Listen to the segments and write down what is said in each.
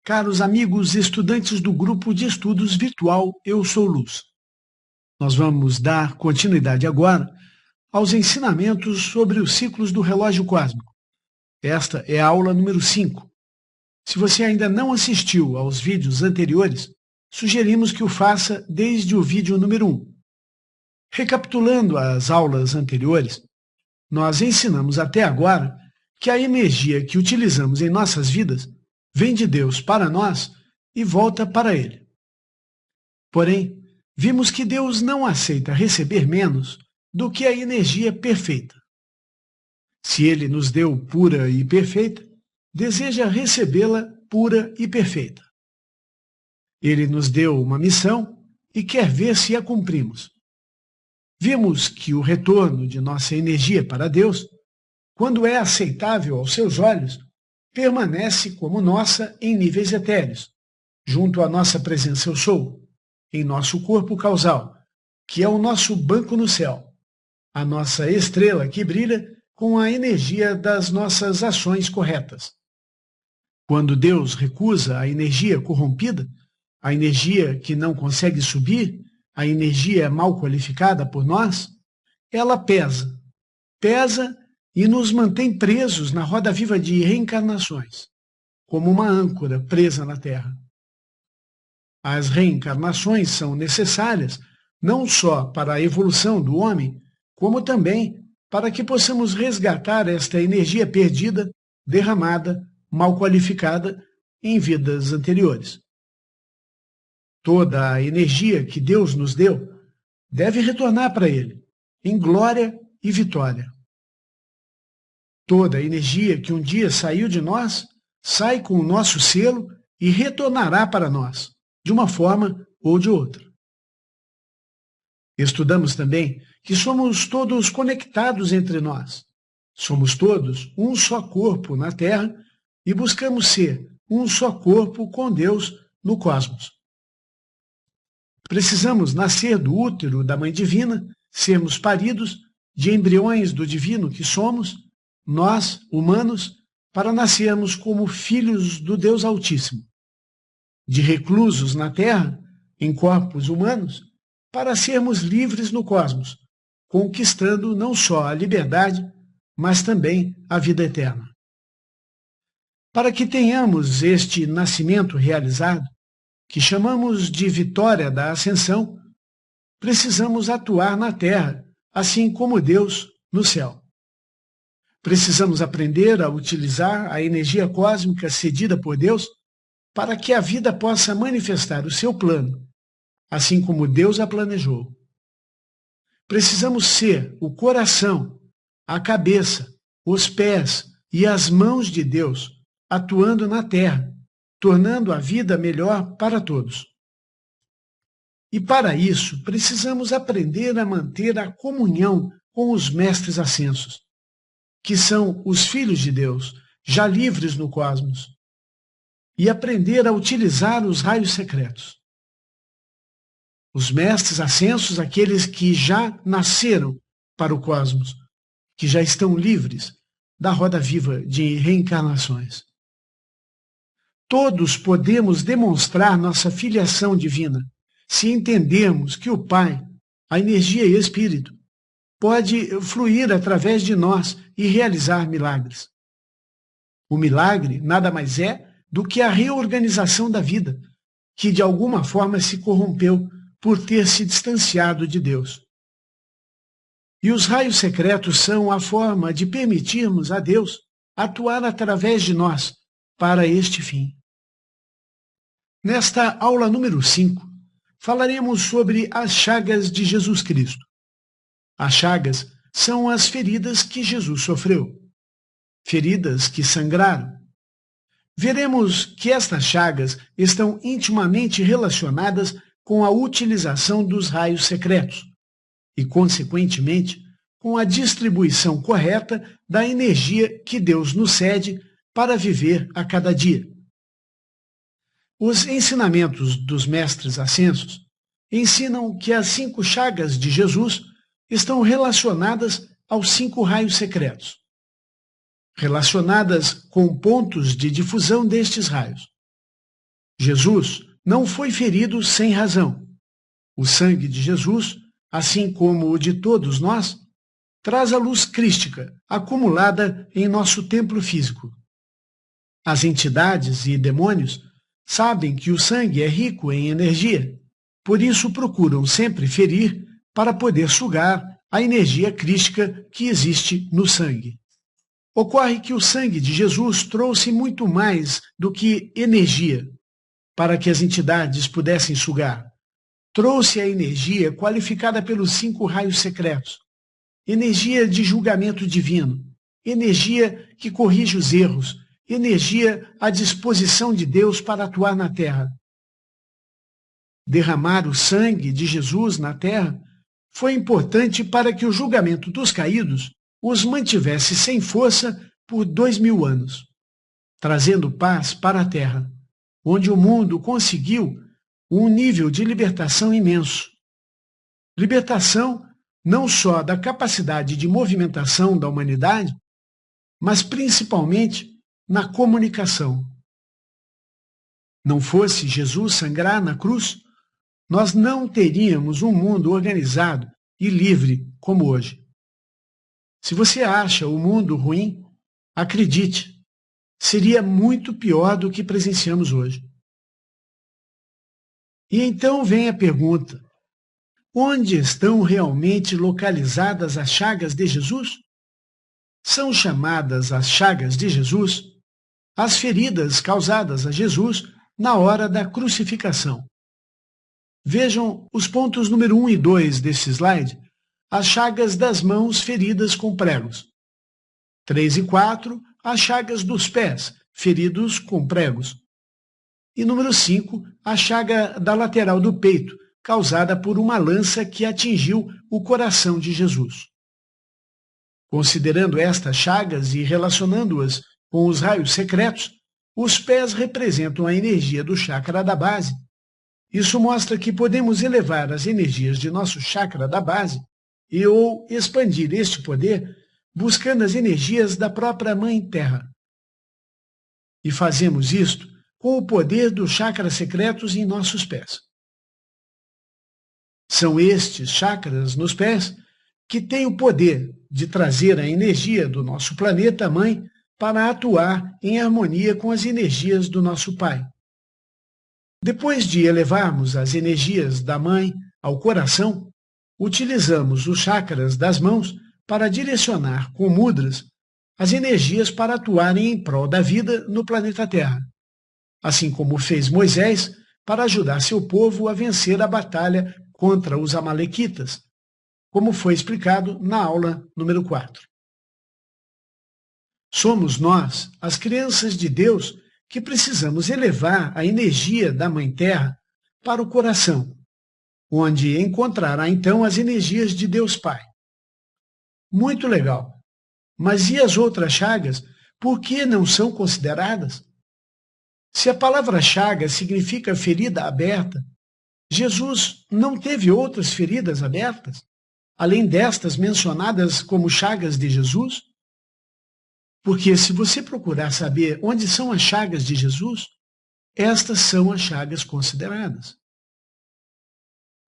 Caros amigos estudantes do grupo de estudos virtual Eu Sou Luz, nós vamos dar continuidade agora aos ensinamentos sobre os ciclos do relógio cósmico. Esta é a aula número 5. Se você ainda não assistiu aos vídeos anteriores, sugerimos que o faça desde o vídeo número 1. Recapitulando as aulas anteriores, nós ensinamos até agora que a energia que utilizamos em nossas vidas vem de Deus para nós e volta para Ele. Porém, vimos que Deus não aceita receber menos do que a energia perfeita. Se Ele nos deu pura e perfeita, deseja recebê-la pura e perfeita. Ele nos deu uma missão e quer ver se a cumprimos. Vimos que o retorno de nossa energia para Deus, quando é aceitável aos seus olhos, permanece como nossa em níveis etéreos, junto à nossa presença Eu Sou, em nosso corpo causal, que é o nosso banco no céu, a nossa estrela que brilha com a energia das nossas ações corretas. Quando Deus recusa a energia corrompida, a energia que não consegue subir, a energia mal qualificada por nós, ela pesa e nos mantém presos na roda viva de reencarnações, como uma âncora presa na Terra. As reencarnações são necessárias não só para a evolução do homem, como também para que possamos resgatar esta energia perdida, derramada, mal qualificada em vidas anteriores. Toda a energia que Deus nos deu deve retornar para Ele, em glória e vitória. Toda a energia que um dia saiu de nós, sai com o nosso selo e retornará para nós, de uma forma ou de outra. Estudamos também que somos todos conectados entre nós. Somos todos um só corpo na Terra e buscamos ser um só corpo com Deus no cosmos. Precisamos nascer do útero da Mãe Divina, sermos paridos de embriões do divino que somos, nós, humanos, para nascermos como filhos do Deus Altíssimo. De reclusos na Terra, em corpos humanos, para sermos livres no cosmos, conquistando não só a liberdade, mas também a vida eterna. Para que tenhamos este nascimento realizado, que chamamos de vitória da ascensão, precisamos atuar na Terra, assim como Deus no céu. Precisamos aprender a utilizar a energia cósmica cedida por Deus para que a vida possa manifestar o seu plano, assim como Deus a planejou. Precisamos ser o coração, a cabeça, os pés e as mãos de Deus atuando na Terra, tornando a vida melhor para todos. E para isso, precisamos aprender a manter a comunhão com os mestres ascensos, que são os filhos de Deus, já livres no cosmos, e aprender a utilizar os raios secretos. Os mestres ascensos, aqueles que já nasceram para o cosmos, que já estão livres da roda viva de reencarnações. Todos podemos demonstrar nossa filiação divina, se entendermos que o Pai, a energia e espírito, pode fluir através de nós e realizar milagres. O milagre nada mais é do que a reorganização da vida, que de alguma forma se corrompeu por ter se distanciado de Deus. E os raios secretos são a forma de permitirmos a Deus atuar através de nós para este fim. Nesta aula número 5, falaremos sobre as chagas de Jesus Cristo. As chagas são as feridas que Jesus sofreu, feridas que sangraram. Veremos que estas chagas estão intimamente relacionadas com a utilização dos raios secretos e, consequentemente, com a distribuição correta da energia que Deus nos cede para viver a cada dia. Os ensinamentos dos mestres ascensos ensinam que as 5 chagas de Jesus estão relacionadas aos 5 raios secretos, relacionadas com pontos de difusão destes raios. Jesus não foi ferido sem razão. O sangue de Jesus, assim como o de todos nós, traz a luz crística acumulada em nosso templo físico. As entidades e demônios sabem que o sangue é rico em energia, por isso procuram sempre ferir para poder sugar a energia crística que existe no sangue. Ocorre que o sangue de Jesus trouxe muito mais do que energia para que as entidades pudessem sugar. Trouxe a energia qualificada pelos 5 raios secretos, energia de julgamento divino, energia que corrige os erros, energia à disposição de Deus para atuar na terra. Derramar o sangue de Jesus na terra foi importante para que o julgamento dos caídos os mantivesse sem força por 2000 anos, trazendo paz para a terra, onde o mundo conseguiu um nível de libertação imenso. Libertação não só da capacidade de movimentação da humanidade, mas principalmente na comunicação. Não fosse Jesus sangrar na cruz, nós não teríamos um mundo organizado e livre como hoje. Se você acha o mundo ruim, acredite, seria muito pior do que presenciamos hoje. E então vem a pergunta: onde estão realmente localizadas as chagas de Jesus? São chamadas as chagas de Jesus as feridas causadas a Jesus na hora da crucificação. Vejam os pontos número 1 e 2 desse slide, as chagas das mãos feridas com pregos. 3 e 4, as chagas dos pés feridos com pregos. E número 5, a chaga da lateral do peito, causada por uma lança que atingiu o coração de Jesus. Considerando estas chagas e relacionando-as com os raios secretos, os pés representam a energia do chakra da base. Isso mostra que podemos elevar as energias de nosso chakra da base ou expandir este poder buscando as energias da própria Mãe Terra. E fazemos isto com o poder dos chakras secretos em nossos pés. São estes chakras nos pés que têm o poder de trazer a energia do nosso planeta Mãe para atuar em harmonia com as energias do nosso Pai. Depois de elevarmos as energias da Mãe ao coração, utilizamos os chakras das mãos para direcionar com mudras as energias para atuarem em prol da vida no planeta Terra, assim como fez Moisés para ajudar seu povo a vencer a batalha contra os amalequitas, como foi explicado na aula número 4. Somos nós, as crianças de Deus, que precisamos elevar a energia da Mãe Terra para o coração, onde encontrará então as energias de Deus Pai. Muito legal. Mas e as outras chagas, por que não são consideradas? Se a palavra chaga significa ferida aberta, Jesus não teve outras feridas abertas, além destas mencionadas como chagas de Jesus? Porque se você procurar saber onde são as chagas de Jesus, estas são as chagas consideradas.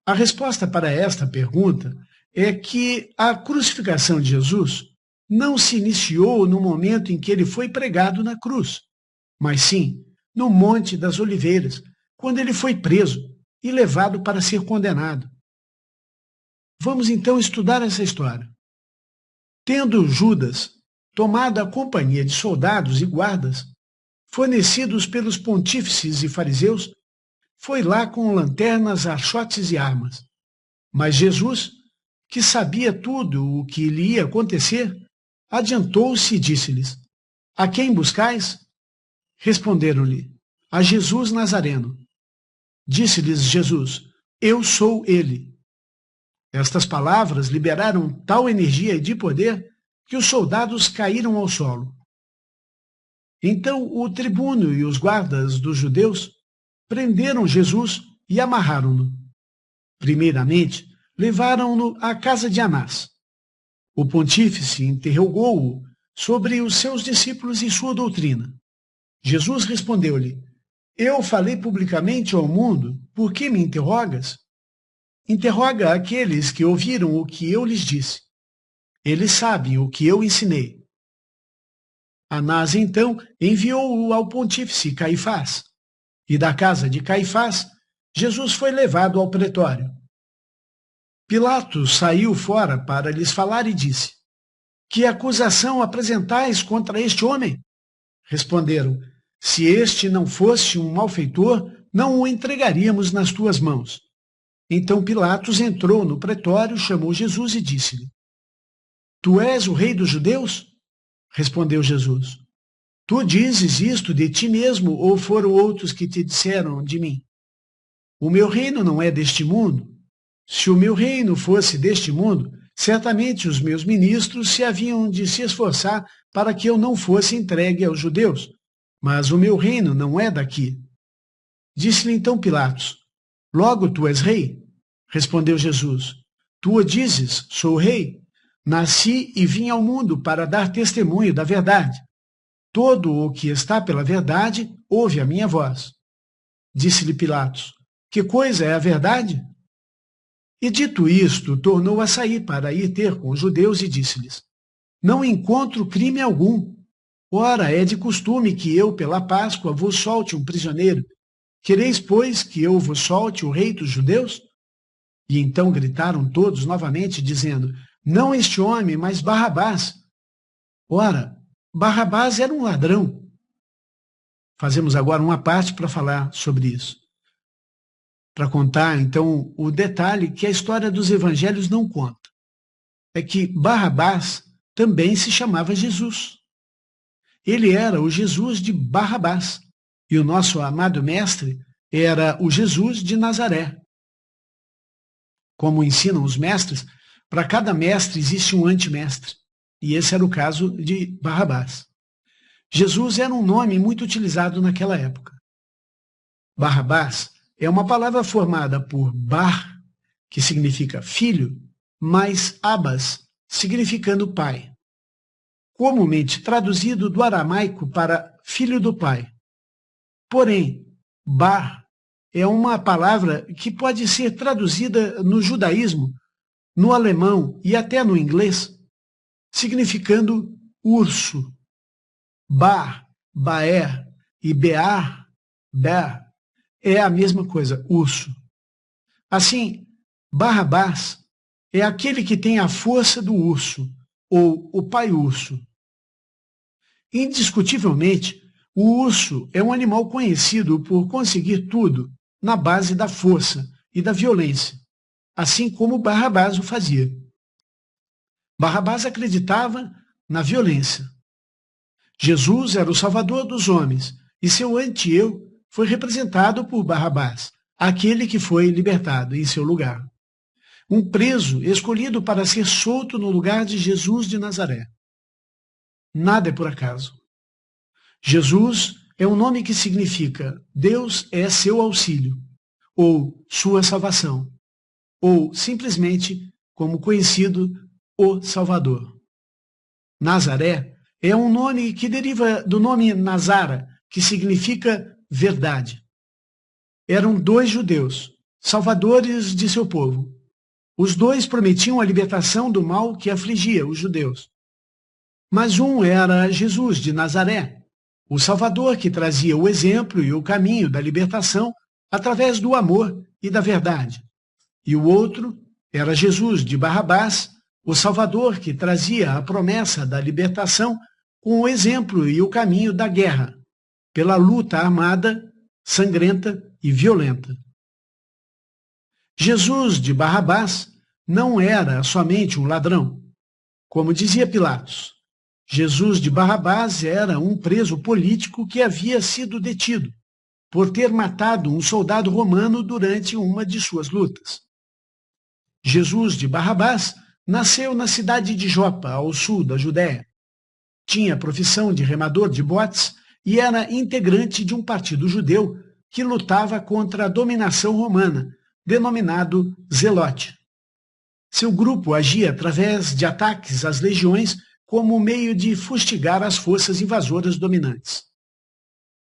A resposta para esta pergunta é que a crucificação de Jesus não se iniciou no momento em que ele foi pregado na cruz, mas sim no Monte das Oliveiras, quando ele foi preso e levado para ser condenado. Vamos então estudar essa história. Tendo Judas tomado a companhia de soldados e guardas, fornecidos pelos pontífices e fariseus, foi lá com lanternas, archotes e armas. Mas Jesus, que sabia tudo o que lhe ia acontecer, adiantou-se e disse-lhes: A quem buscais? Responderam-lhe: A Jesus Nazareno. Disse-lhes Jesus: Eu sou ele. Estas palavras liberaram tal energia e de poder que os soldados caíram ao solo. Então o tribuno e os guardas dos judeus prenderam Jesus e amarraram-no. Primeiramente, levaram-no à casa de Anás. O pontífice interrogou-o sobre os seus discípulos e sua doutrina. Jesus respondeu-lhe: Eu falei publicamente ao mundo, por que me interrogas? Interroga aqueles que ouviram o que eu lhes disse. Eles sabem o que eu ensinei. Anás, então, enviou-o ao pontífice Caifás. E da casa de Caifás, Jesus foi levado ao pretório. Pilatos saiu fora para lhes falar e disse: Que acusação apresentais contra este homem? Responderam: Se este não fosse um malfeitor, não o entregaríamos nas tuas mãos. Então Pilatos entrou no pretório, chamou Jesus e disse-lhe: Tu és o rei dos judeus? Respondeu Jesus: Tu dizes isto de ti mesmo, ou foram outros que te disseram de mim? O meu reino não é deste mundo. Se o meu reino fosse deste mundo, certamente os meus ministros se haviam de se esforçar para que eu não fosse entregue aos judeus. Mas o meu reino não é daqui. Disse-lhe então Pilatos: Logo tu és rei? Respondeu Jesus: Tu o dizes, sou rei. Nasci e vim ao mundo para dar testemunho da verdade. Todo o que está pela verdade ouve a minha voz. Disse-lhe Pilatos: Que coisa é a verdade? E dito isto, tornou a sair para ir ter com os judeus e disse-lhes: Não encontro crime algum. Ora, é de costume que eu, pela Páscoa, vos solte um prisioneiro. Quereis, pois, que eu vos solte o rei dos judeus? E então gritaram todos novamente, dizendo: Não este homem, mas Barrabás. Ora, Barrabás era um ladrão. Fazemos agora uma parte para falar sobre isso. Para contar, então, o detalhe que a história dos evangelhos não conta. É que Barrabás também se chamava Jesus. Ele era o Jesus de Barrabás. E o nosso amado mestre era o Jesus de Nazaré. Como ensinam os mestres, para cada mestre existe um antimestre. E esse era o caso de Barrabás. Jesus era um nome muito utilizado naquela época. Barrabás é uma palavra formada por bar, que significa filho, mais abas, significando pai. Comumente traduzido do aramaico para filho do pai. Porém, bar é uma palavra que pode ser traduzida no judaísmo, no alemão e até no inglês, significando urso. Bar, baer e bear, ber, é a mesma coisa, urso. Assim, Barrabás é aquele que tem a força do urso, ou o pai urso. Indiscutivelmente, o urso é um animal conhecido por conseguir tudo na base da força e da violência, assim como Barrabás o fazia. Barrabás acreditava na violência. Jesus era o salvador dos homens e seu anti-eu foi representado por Barrabás, aquele que foi libertado em seu lugar. Um preso escolhido para ser solto no lugar de Jesus de Nazaré. Nada é por acaso. Jesus é um nome que significa Deus é seu auxílio, ou sua salvação, ou simplesmente como conhecido o Salvador. Nazaré é um nome que deriva do nome Nazara, que significa verdade. Eram dois judeus, salvadores de seu povo. Os dois prometiam a libertação do mal que afligia os judeus. Mas um era Jesus de Nazaré, o Salvador que trazia o exemplo e o caminho da libertação através do amor e da verdade. E o outro era Jesus de Barrabás, o Salvador que trazia a promessa da libertação com o exemplo e o caminho da guerra, pela luta armada, sangrenta e violenta. Jesus de Barrabás não era somente um ladrão. Como dizia Pilatos, Jesus de Barrabás era um preso político que havia sido detido por ter matado um soldado romano durante uma de suas lutas. Jesus de Barrabás nasceu na cidade de Jopa, ao sul da Judéia. Tinha a profissão de remador de botes e era integrante de um partido judeu que lutava contra a dominação romana, denominado Zelote. Seu grupo agia através de ataques às legiões como meio de fustigar as forças invasoras dominantes.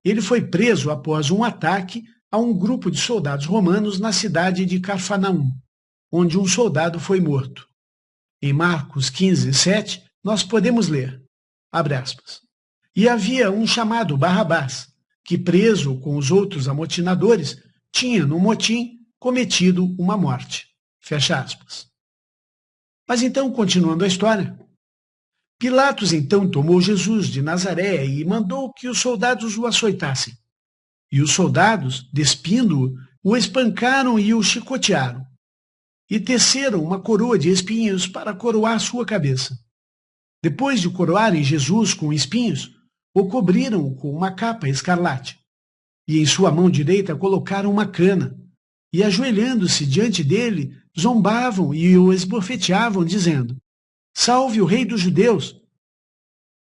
Ele foi preso após um ataque a um grupo de soldados romanos na cidade de Cafarnaum, onde um soldado foi morto. Em Marcos 15, 7, nós podemos ler, abre aspas, e havia um chamado Barrabás, que preso com os outros amotinadores, tinha no motim cometido uma morte. Fecha aspas. Mas então, continuando a história, Pilatos então tomou Jesus de Nazaré e mandou que os soldados o açoitassem. E os soldados, despindo-o, o espancaram e o chicotearam. E teceram uma coroa de espinhos para coroar sua cabeça. Depois de coroarem Jesus com espinhos, o cobriram com uma capa escarlate. E em sua mão direita colocaram uma cana. E ajoelhando-se diante dele, zombavam e o esbofeteavam, dizendo: Salve o rei dos judeus!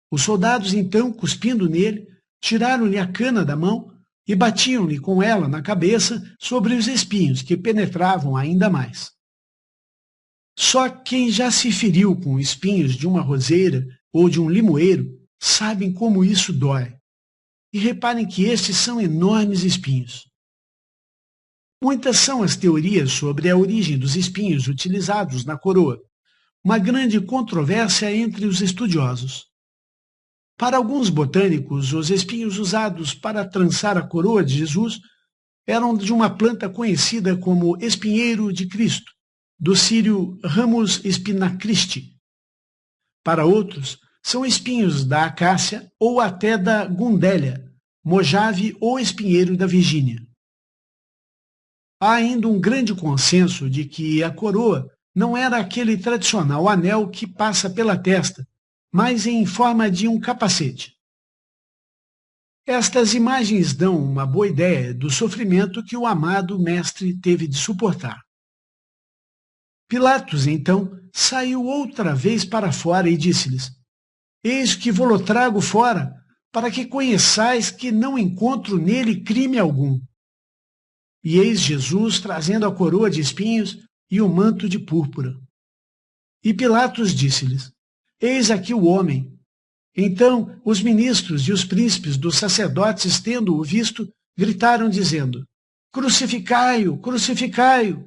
Os soldados, então, cuspindo nele, tiraram-lhe a cana da mão e batiam-lhe com ela na cabeça sobre os espinhos, que penetravam ainda mais. Só quem já se feriu com espinhos de uma roseira ou de um limoeiro sabem como isso dói. E reparem que estes são enormes espinhos. Muitas são as teorias sobre a origem dos espinhos utilizados na coroa, uma grande controvérsia entre os estudiosos. Para alguns botânicos, os espinhos usados para trançar a coroa de Jesus eram de uma planta conhecida como espinheiro de Cristo, do sírio Ramus spinacristi. Para outros, são espinhos da acácia ou até da gundélia, mojave ou espinheiro da Virgínia. Há ainda um grande consenso de que a coroa não era aquele tradicional anel que passa pela testa, mas em forma de um capacete. Estas imagens dão uma boa ideia do sofrimento que o amado mestre teve de suportar. Pilatos, então, saiu outra vez para fora e disse-lhes: Eis que vou-lo trago fora, para que conheçais que não encontro nele crime algum. E eis Jesus trazendo a coroa de espinhos e o manto de púrpura. E Pilatos disse-lhes: Eis aqui o homem. Então os ministros e os príncipes dos sacerdotes, tendo-o visto, gritaram, dizendo: Crucificai-o, crucificai-o.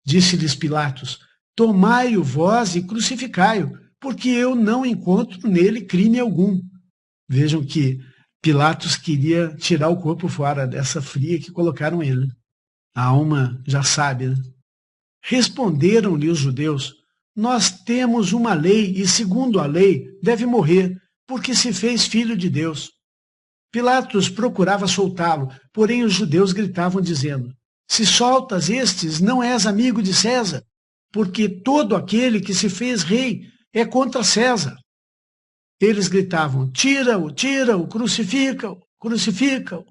Disse-lhes Pilatos: Tomai-o vós e crucificai-o, porque eu não encontro nele crime algum. Vejam que Pilatos queria tirar o corpo fora dessa fria que colocaram ele. A alma já sabe, né? Responderam-lhe os judeus: Nós temos uma lei e, segundo a lei, deve morrer, porque se fez filho de Deus. Pilatos procurava soltá-lo, porém os judeus gritavam, dizendo: Se soltas estes, não és amigo de César, porque todo aquele que se fez rei é contra César. Eles gritavam: Tira-o, tira-o, crucifica-o, crucifica-o.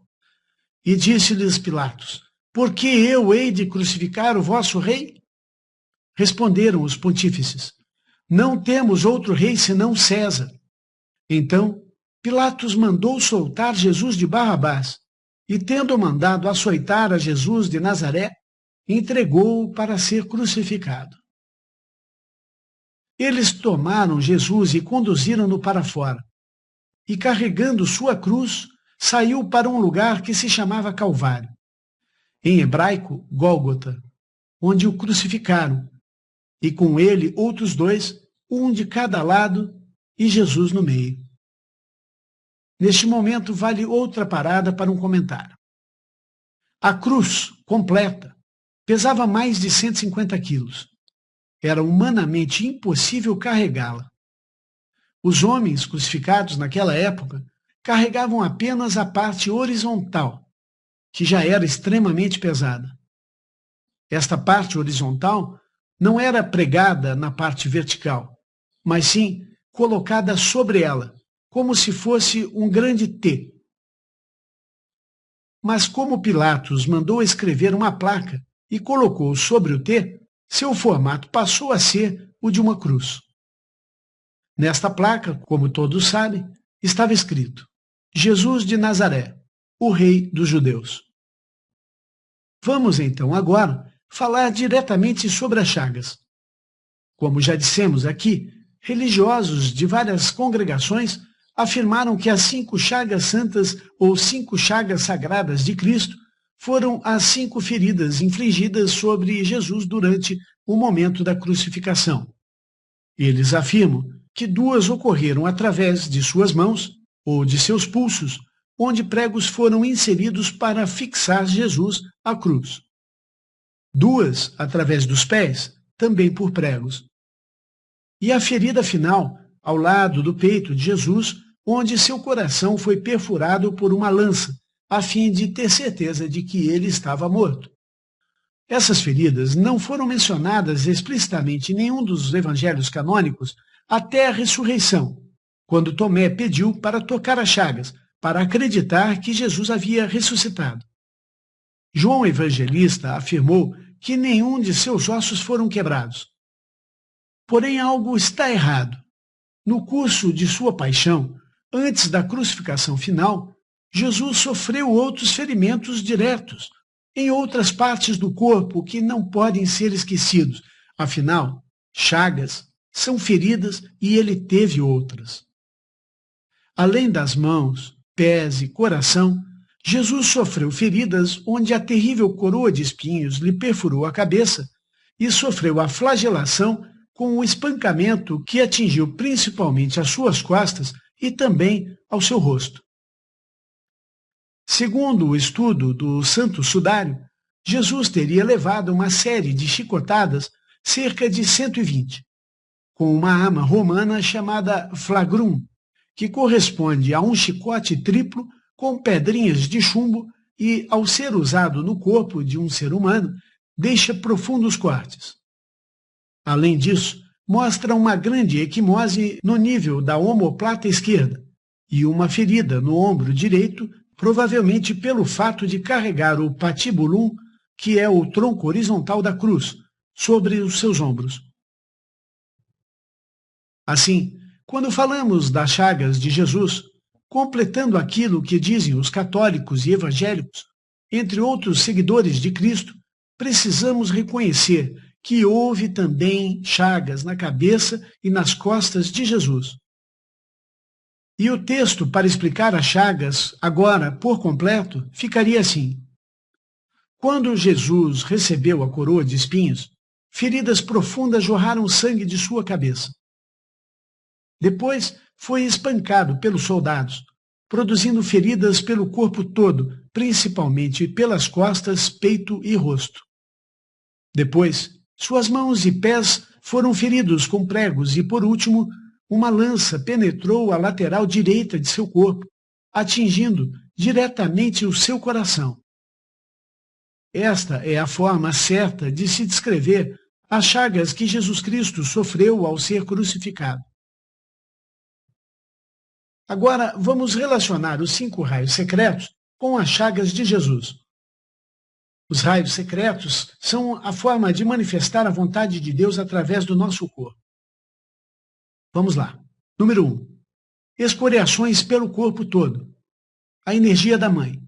E disse-lhes Pilatos: Por que eu hei de crucificar o vosso rei? Responderam os pontífices: Não temos outro rei senão César. Então Pilatos mandou soltar Jesus de Barrabás, e tendo mandado açoitar a Jesus de Nazaré, entregou-o para ser crucificado. Eles tomaram Jesus e conduziram-no para fora, e carregando sua cruz, saiu para um lugar que se chamava Calvário, em hebraico Gólgota, onde o crucificaram, e com ele outros dois, um de cada lado e Jesus no meio. Neste momento vale outra parada para um comentário. A cruz completa pesava mais de 150 quilos. Era humanamente impossível carregá-la. Os homens crucificados naquela época carregavam apenas a parte horizontal, que já era extremamente pesada. Esta parte horizontal não era pregada na parte vertical, mas sim colocada sobre ela, como se fosse um grande T. Mas como Pilatos mandou escrever uma placa e colocou sobre o T, seu formato passou a ser o de uma cruz. Nesta placa, como todos sabem, estava escrito: Jesus de Nazaré, o Rei dos Judeus. Vamos então agora falar diretamente sobre as chagas. Como já dissemos aqui, religiosos de várias congregações afirmaram que as 5 chagas santas ou 5 chagas sagradas de Cristo foram as 5 feridas infligidas sobre Jesus durante o momento da crucificação. Eles afirmam que 2 ocorreram através de suas mãos ou de seus pulsos, onde pregos foram inseridos para fixar Jesus à cruz. 2 através dos pés, também por pregos. E a ferida final, ao lado do peito de Jesus, onde seu coração foi perfurado por uma lança, a fim de ter certeza de que ele estava morto. Essas feridas não foram mencionadas explicitamente em nenhum dos evangelhos canônicos até a ressurreição, quando Tomé pediu para tocar as chagas, para acreditar que Jesus havia ressuscitado. João Evangelista afirmou que nenhum de seus ossos foram quebrados. Porém, algo está errado. No curso de sua paixão, antes da crucificação final, Jesus sofreu outros ferimentos diretos, em outras partes do corpo que não podem ser esquecidos. Afinal, chagas são feridas e ele teve outras. Além das mãos, pés e coração, Jesus sofreu feridas onde a terrível coroa de espinhos lhe perfurou a cabeça e sofreu a flagelação com o espancamento que atingiu principalmente as suas costas e também ao seu rosto. Segundo o estudo do Santo Sudário, Jesus teria levado uma série de chicotadas, cerca de 120, com uma arma romana chamada flagrum, que corresponde a um chicote triplo com pedrinhas de chumbo e, ao ser usado no corpo de um ser humano, deixa profundos cortes. Além disso, mostra uma grande equimose no nível da omoplata esquerda e uma ferida no ombro direito, provavelmente pelo fato de carregar o patibulum, que é o tronco horizontal da cruz, sobre os seus ombros. Assim, quando falamos das chagas de Jesus, completando aquilo que dizem os católicos e evangélicos, entre outros seguidores de Cristo, precisamos reconhecer que houve também chagas na cabeça e nas costas de Jesus. E o texto para explicar as chagas, agora por completo, ficaria assim: quando Jesus recebeu a coroa de espinhos, feridas profundas jorraram sangue de sua cabeça. Depois foi espancado pelos soldados, produzindo feridas pelo corpo todo, principalmente pelas costas, peito e rosto. Depois, suas mãos e pés foram feridos com pregos e, por último, uma lança penetrou a lateral direita de seu corpo, atingindo diretamente o seu coração. Esta é a forma certa de se descrever as chagas que Jesus Cristo sofreu ao ser crucificado. Agora, vamos relacionar os 5 raios secretos com as chagas de Jesus. Os raios secretos são a forma de manifestar a vontade de Deus através do nosso corpo. Vamos lá. Número 1. Escoriações pelo corpo todo. A energia da mãe.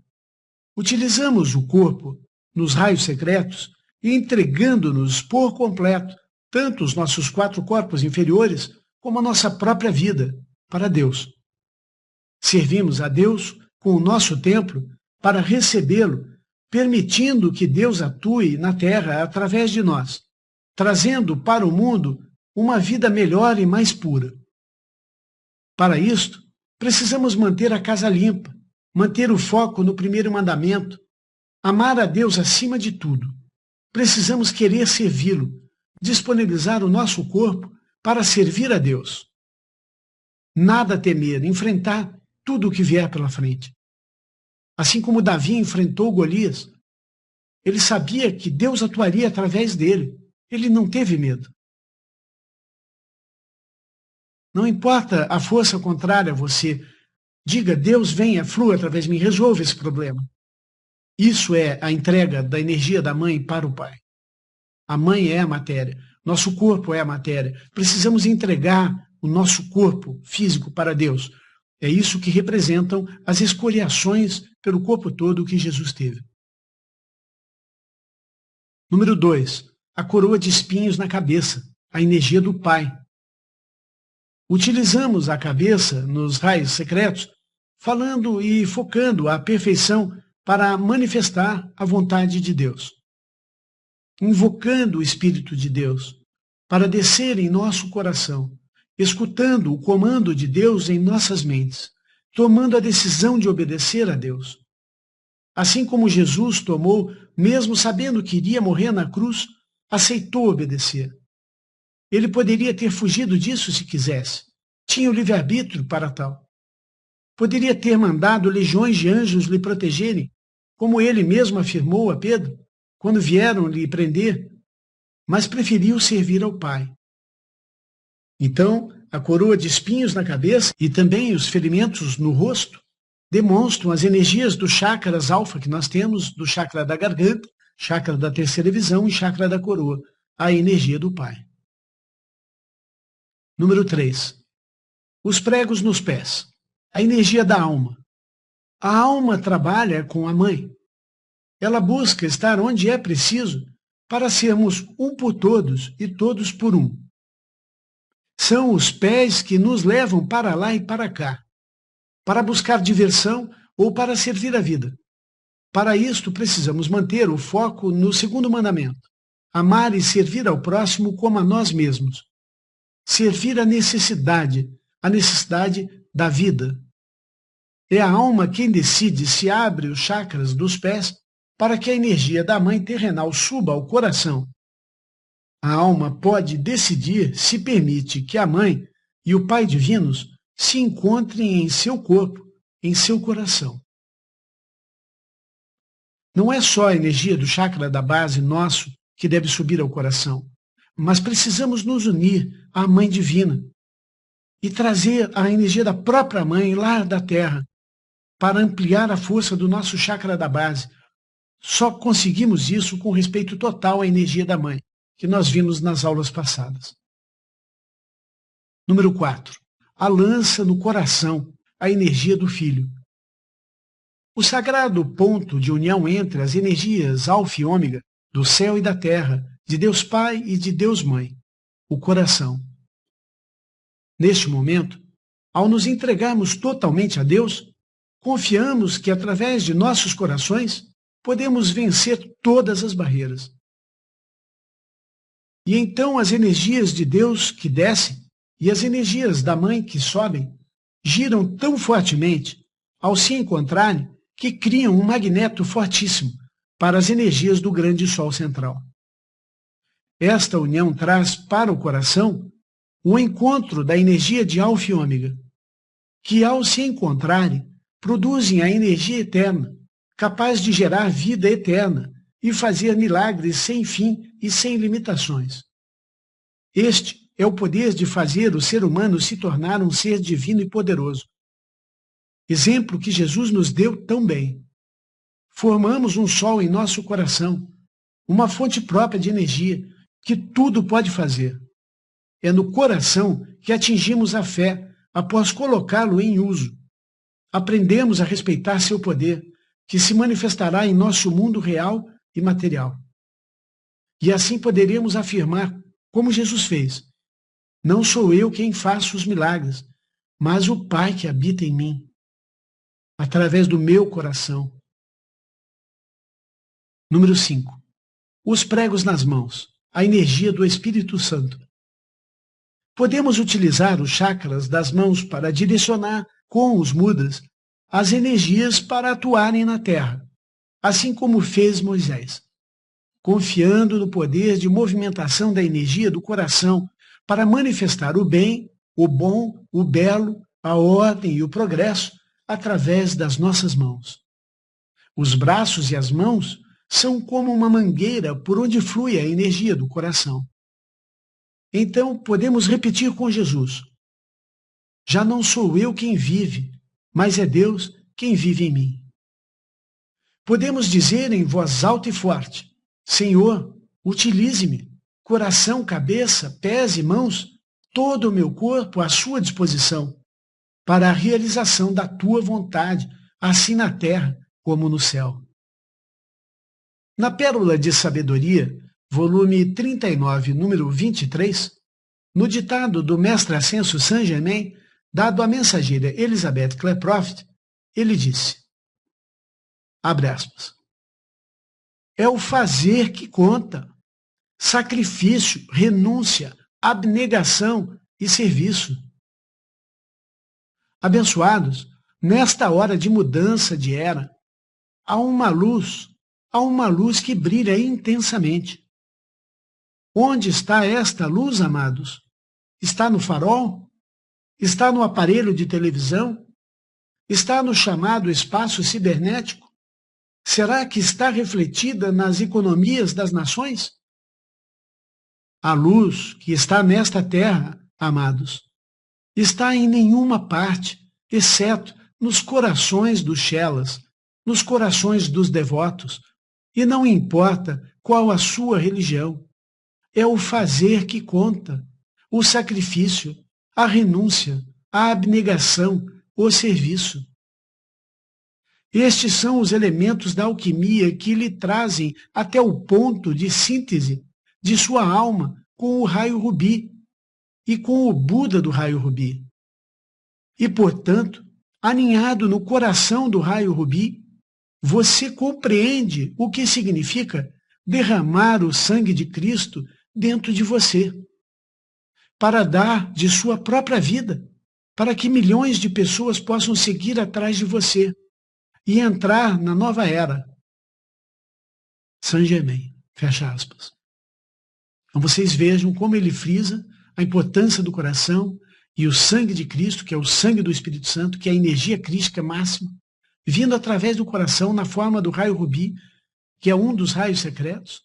Utilizamos o corpo nos raios secretos, entregando-nos por completo tanto os nossos 4 corpos inferiores como a nossa própria vida para Deus. Servimos a Deus com o nosso templo para recebê-lo, permitindo que Deus atue na terra através de nós, trazendo para o mundo uma vida melhor e mais pura. Para isto, precisamos manter a casa limpa, manter o foco no primeiro mandamento, amar a Deus acima de tudo. Precisamos querer servi-lo, disponibilizar o nosso corpo para servir a Deus. Nada temer, enfrentar tudo o que vier pela frente. Assim como Davi enfrentou Golias, ele sabia que Deus atuaria através dele. Ele não teve medo. Não importa a força contrária a você, diga: Deus, venha, flua através de mim, resolva esse problema. Isso é a entrega da energia da mãe para o pai. A mãe é a matéria, nosso corpo é a matéria. Precisamos entregar o nosso corpo físico para Deus. É isso que representam as escoriações pelo corpo todo que Jesus teve. Número 2. A coroa de espinhos na cabeça, a energia do Pai. Utilizamos a cabeça nos raios secretos, falando e focando a perfeição para manifestar a vontade de Deus, invocando o Espírito de Deus para descer em nosso coração, escutando o comando de Deus em nossas mentes, tomando a decisão de obedecer a Deus. Assim como Jesus tomou, mesmo sabendo que iria morrer na cruz, aceitou obedecer. Ele poderia ter fugido disso se quisesse. Tinha o livre-arbítrio para tal. Poderia ter mandado legiões de anjos lhe protegerem, como ele mesmo afirmou a Pedro, quando vieram lhe prender, mas preferiu servir ao Pai. Então, a coroa de espinhos na cabeça e também os ferimentos no rosto demonstram as energias dos chakras alfa que nós temos, do chakra da garganta, chakra da terceira visão e chakra da coroa, a energia do Pai. Número 3. Os pregos nos pés, a energia da alma. A alma trabalha com a mãe. Ela busca estar onde é preciso para sermos um por todos e todos por um. São os pés que nos levam para lá e para cá, para buscar diversão ou para servir a vida. Para isto, precisamos manter o foco no segundo mandamento: amar e servir ao próximo como a nós mesmos. Servir a necessidade da vida. É a alma quem decide se abre os chakras dos pés para que a energia da mãe terrenal suba ao coração. A alma pode decidir se permite que a mãe e o Pai divinos se encontrem em seu corpo, em seu coração. Não é só a energia do chakra da base nosso que deve subir ao coração, mas precisamos nos unir à Mãe Divina e trazer a energia da própria Mãe lá da Terra para ampliar a força do nosso chakra da base. Só conseguimos isso com respeito total à energia da Mãe, que nós vimos nas aulas passadas. Número 4. A lança no coração, a energia do Filho. O sagrado ponto de união entre as energias alfa e ômega, do céu e da terra, de Deus Pai e de Deus Mãe, o coração. Neste momento, ao nos entregarmos totalmente a Deus, confiamos que através de nossos corações podemos vencer todas as barreiras. E então as energias de Deus que descem e as energias da Mãe que sobem giram tão fortemente ao se encontrarem que criam um magneto fortíssimo para as energias do grande Sol central. Esta união traz para o coração o encontro da energia de alfa e ômega, que ao se encontrarem produzem a energia eterna, capaz de gerar vida eterna e fazer milagres sem fim e sem limitações. Este é o poder de fazer o ser humano se tornar um ser divino e poderoso. Exemplo que Jesus nos deu tão bem. Formamos um sol em nosso coração, uma fonte própria de energia, que tudo pode fazer. É no coração que atingimos a fé após colocá-lo em uso. Aprendemos a respeitar seu poder, que se manifestará em nosso mundo real e material. E assim poderemos afirmar, como Jesus fez: não sou eu quem faço os milagres, mas o Pai que habita em mim, através do meu coração. Número 5. Os pregos nas mãos, a energia do Espírito Santo. Podemos utilizar os chakras das mãos para direcionar com os mudras as energias para atuarem na terra, assim como fez Moisés, confiando no poder de movimentação da energia do coração para manifestar o bem, o bom, o belo, a ordem e o progresso através das nossas mãos. Os braços e as mãos são como uma mangueira por onde flui a energia do coração. Então, podemos repetir com Jesus: já não sou eu quem vive, mas é Deus quem vive em mim. Podemos dizer em voz alta e forte: Senhor, utilize-me, coração, cabeça, pés e mãos, todo o meu corpo à sua disposição, para a realização da tua vontade, assim na terra como no céu. Na Pérola de Sabedoria, volume 39, número 23, No ditado do mestre Ascenso Saint-Germain, dado à mensageira Elizabeth Klaproth, ele disse, abre aspas, é o fazer que conta, sacrifício, renúncia, abnegação e serviço. Abençoados, nesta hora de mudança de era, há uma luz que brilha intensamente. Onde está esta luz, amados? Está no farol? Está no aparelho de televisão? Está no chamado espaço cibernético? Será que está refletida nas economias das nações? A luz que está nesta terra, amados, está em nenhuma parte, exceto nos corações dos chelas, nos corações dos devotos, e não importa qual a sua religião. É o fazer que conta, o sacrifício, a renúncia, a abnegação, o serviço. Estes são os elementos da alquimia que lhe trazem até o ponto de síntese de sua alma com o raio rubi e com o Buda do raio rubi. E, portanto, aninhado no coração do raio rubi, você compreende o que significa derramar o sangue de Cristo dentro de você, para dar de sua própria vida, para que milhões de pessoas possam seguir atrás de você e entrar na nova era. Saint-Germain, fecha aspas. Então vocês vejam como ele frisa a importância do coração e o sangue de Cristo, que é o sangue do Espírito Santo, que é a energia crística máxima, vindo através do coração na forma do raio rubi, que é um dos raios secretos,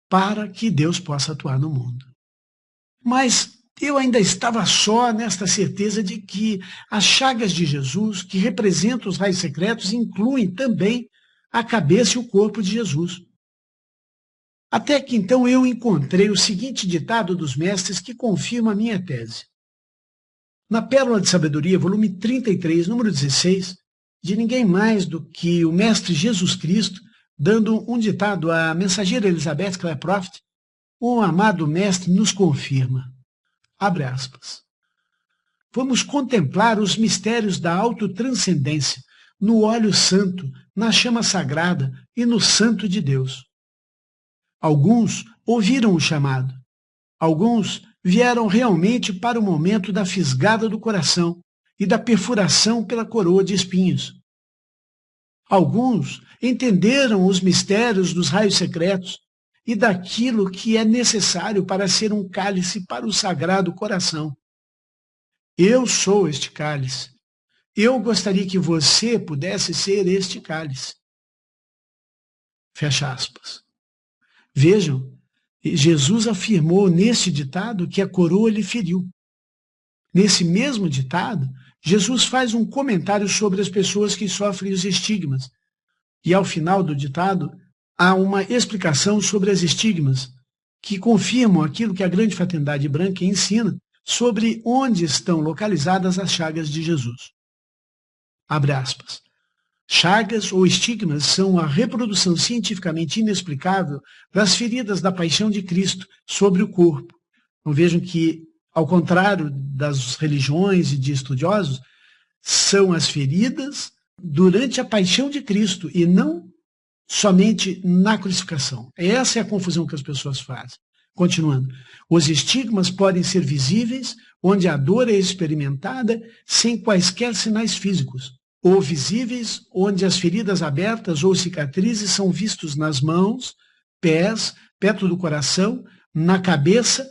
para que Deus possa atuar no mundo. Mas eu ainda estava só nesta certeza de que as chagas de Jesus, que representam os raios secretos, incluem também a cabeça e o corpo de Jesus. Até que então eu encontrei o seguinte ditado dos mestres que confirma a minha tese. Na Pérola de Sabedoria, volume 33, número 16, de ninguém mais do que o mestre Jesus Cristo, dando um ditado à mensageira Elizabeth Klaproth, o amado mestre nos confirma. Abre aspas. Vamos contemplar os mistérios da autotranscendência no óleo santo, na chama sagrada e no santo de Deus. Alguns ouviram o chamado. Alguns vieram realmente para o momento da fisgada do coração e da perfuração pela coroa de espinhos. Alguns entenderam os mistérios dos raios secretos e daquilo que é necessário para ser um cálice para o sagrado coração. Eu sou este cálice. Eu gostaria que você pudesse ser este cálice. Fecha aspas. Vejam, Jesus afirmou neste ditado que a coroa lhe feriu. Nesse mesmo ditado, Jesus faz um comentário sobre as pessoas que sofrem os estigmas. E ao final do ditado, há uma explicação sobre as estigmas, que confirmam aquilo que a grande fraternidade branca ensina sobre onde estão localizadas as chagas de Jesus. Abre aspas. Chagas ou estigmas são a reprodução cientificamente inexplicável das feridas da paixão de Cristo sobre o corpo. Então vejam que, ao contrário das religiões e de estudiosos, são as feridas durante a paixão de Cristo e não somente na crucificação. Essa é a confusão que as pessoas fazem. Continuando, os estigmas podem ser visíveis onde a dor é experimentada sem quaisquer sinais físicos, ou visíveis onde as feridas abertas ou cicatrizes são vistos nas mãos, pés, perto do coração, na cabeça,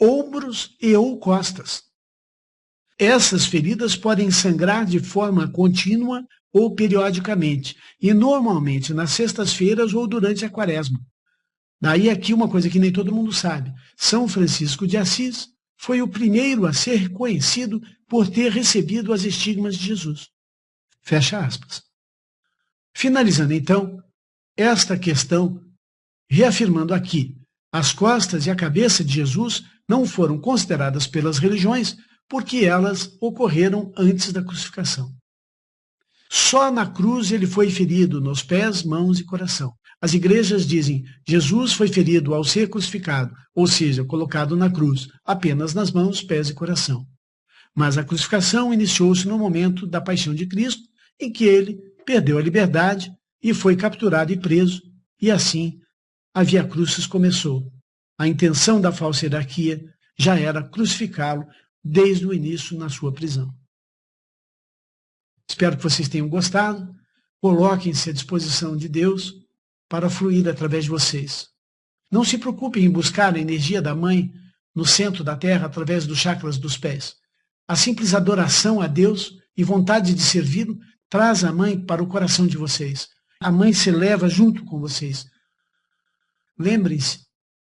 ombros e ou costas. Essas feridas podem sangrar de forma contínua ou periodicamente, e normalmente nas sextas-feiras ou durante a quaresma. Daí aqui uma coisa que nem todo mundo sabe. São Francisco de Assis foi o primeiro a ser reconhecido por ter recebido as estigmas de Jesus. Fecha aspas. Finalizando então esta questão, reafirmando aqui, as costas e a cabeça de Jesus não foram consideradas pelas religiões porque elas ocorreram antes da crucificação. Só na cruz ele foi ferido nos pés, mãos e coração. As igrejas dizem, Jesus foi ferido ao ser crucificado, ou seja, colocado na cruz, apenas nas mãos, pés e coração. Mas a crucificação iniciou-se no momento da paixão de Cristo, em que ele perdeu a liberdade e foi capturado e preso, e assim a Via Crucis começou. A intenção da falsa hierarquia já era crucificá-lo desde o início na sua prisão. Espero que vocês tenham gostado. Coloquem-se à disposição de Deus para fluir através de vocês. Não se preocupem em buscar a energia da Mãe no centro da Terra através dos chakras dos pés. A simples adoração a Deus e vontade de servi-lo traz a Mãe para o coração de vocês. A Mãe se eleva junto com vocês. Lembrem-se,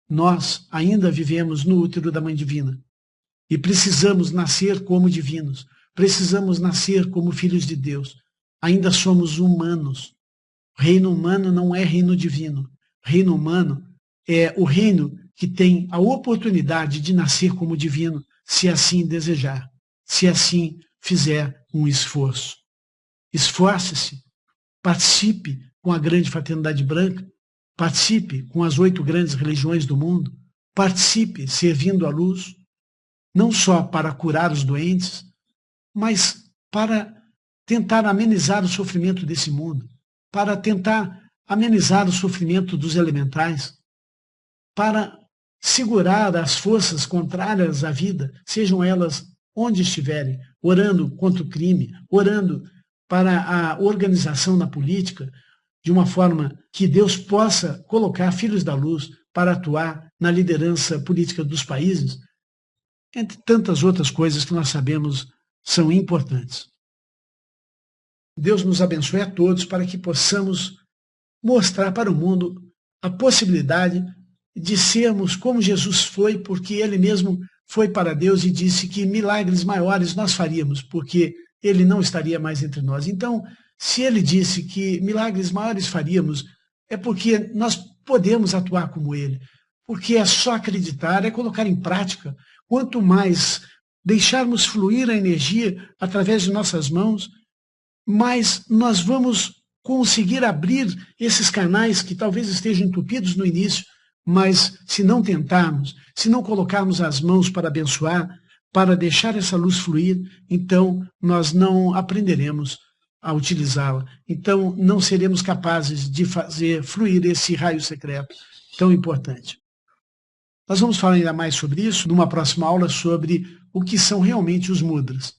nós ainda vivemos no útero da Mãe Divina e precisamos nascer como divinos, precisamos nascer como filhos de Deus. Ainda somos humanos. Reino humano não é reino divino. Reino humano é o reino que tem a oportunidade de nascer como divino, se assim desejar, se assim fizer um esforço. Esforce-se, participe com a grande fraternidade branca, participe com as 8 grandes religiões do mundo, participe servindo a luz, não só para curar os doentes, mas para tentar amenizar o sofrimento desse mundo, para tentar amenizar o sofrimento dos elementais, para segurar as forças contrárias à vida, sejam elas onde estiverem, orando contra o crime, orando para a organização na política, de uma forma que Deus possa colocar filhos da luz para atuar na liderança política dos países, entre tantas outras coisas que nós sabemos são importantes. Deus nos abençoe a todos para que possamos mostrar para o mundo a possibilidade de sermos como Jesus foi, porque ele mesmo foi para Deus e disse que milagres maiores nós faríamos, porque ele não estaria mais entre nós. Então, se ele disse que milagres maiores faríamos, é porque nós podemos atuar como ele, porque é só acreditar, é colocar em prática. Quanto mais deixarmos fluir a energia através de nossas mãos, mais nós vamos conseguir abrir esses canais que talvez estejam entupidos no início, mas se não tentarmos, se não colocarmos as mãos para abençoar, para deixar essa luz fluir, então nós não aprenderemos a utilizá-la. Então não seremos capazes de fazer fluir esse raio secreto tão importante. Nós vamos falar ainda mais sobre isso numa próxima aula, sobre o que são realmente os mudras.